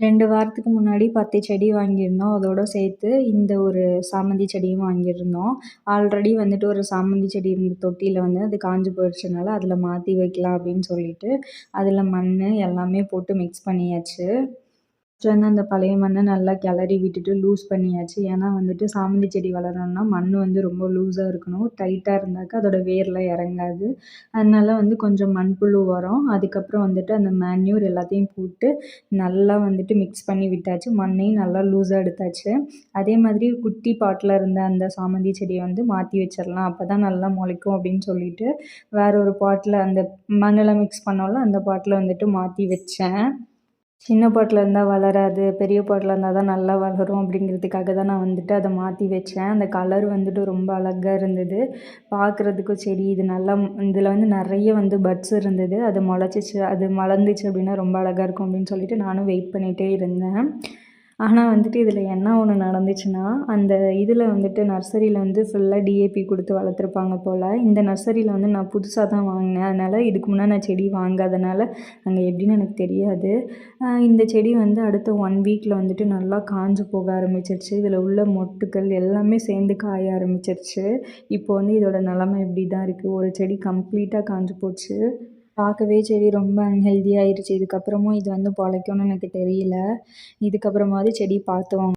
2 வாரத்துக்கு முன்னாடி 10 செடி வாங்கியிருந்தோம். அதோட சேர்த்து இந்த ஒரு சாமந்தி செடியும் வாங்கியிருந்தோம். ஆல்ரெடி வந்துட்டு ஒரு சாமந்தி செடி இருந்த தொட்டியில வந்து அது காஞ்சு போயிடுச்சனால அதில் மாற்றி வைக்கலாம் அப்படின்னு சொல்லிட்டு அதில் மண் எல்லாமே போட்டு மிக்ஸ் பண்ணியாச்சு. ஃபஸ்ட்டு வந்து அந்த பழைய மண்ணை நல்லா கிளறி விட்டுட்டு லூஸ் பண்ணியாச்சு. ஏன்னா வந்துட்டு சாமந்தி செடி வளரணும்னா மண் வந்து ரொம்ப லூஸாக இருக்கணும். டைட்டாக இருந்தாக்கா அதோட வேர்லாம் இறங்காது. அதனால வந்து கொஞ்சம் மண்புழு உரம், அதுக்கப்புறம் வந்துட்டு அந்த மேன்யூர் எல்லாத்தையும் போட்டு நல்லா வந்துட்டு மிக்ஸ் பண்ணி விட்டாச்சு. மண்ணையும் நல்லா லூஸாக எடுத்தாச்சு. அதே மாதிரி குட்டி பாட்டில் இருந்த அந்த சாமந்தி செடியை வந்து மாற்றி வச்சிடலாம், அப்போ தான் நல்லா முளைக்கும் அப்படின்னு சொல்லிட்டு வேற ஒரு பாட்டில் அந்த மண்ணெல்லாம் மிக்ஸ் பண்ணோம்ல அந்த பாட்டில் வந்துட்டு மாற்றி வச்சேன். சின்ன பாட்டில் இருந்தால் வளராது, பெரிய பாட்டில் இருந்தால் தான் நல்லா வளரும் அப்படிங்கிறதுக்காக தான் நான் வந்துட்டு அதை மாற்றி வச்சேன். அந்த கலர் வந்துட்டு ரொம்ப அழகா இருந்தது பார்க்குறதுக்கும். சரி இது நல்லா இதில் வந்து நிறைய வந்து பட்ஸ் இருந்தது. அது முளைச்சிச்சு, அது மலர்ந்துச்சு அப்படின்னா ரொம்ப அழகாக இருக்கும் அப்படின்னு சொல்லிட்டு நானும் வெயிட் பண்ணிகிட்டே இருந்தேன். ஆனால் வந்துட்டு இதில் என்ன ஒன்று நடந்துச்சுன்னா, அந்த இதில் வந்துட்டு நர்சரியில் வந்து ஃபுல்லாக டிஏபி கொடுத்து வளர்த்துருப்பாங்க போல். இந்த நர்சரியில் வந்து நான் புதுசாக தான் வாங்கினேன். அதனால் இதுக்கு முன்னாடி நான் செடி வாங்காதனால அங்கே எப்படின்னு எனக்கு தெரியாது. இந்த செடி வந்து அடுத்த 1 வீக்கில் வந்துட்டு நல்லா காஞ்சு போக ஆரம்பிச்சிருச்சு. இதில் உள்ள மொட்டுக்கள் எல்லாமே சேர்ந்து காய ஆரம்பிச்சிருச்சு. இப்போ வந்து இதோட நிலமை இப்படி தான் இருக்குது. ஒரு செடி கம்ப்ளீட்டாக காஞ்சு போச்சு. பார்க்கவே செடி ரொம்ப அன்ஹெல்தி ஆயிடுச்சு. இதுக்கப்புறமும் இது வந்து பொழைக்கும்னு எனக்கு தெரியல. இதுக்கப்புறமாவது செடி பார்த்து வாங்கணும்.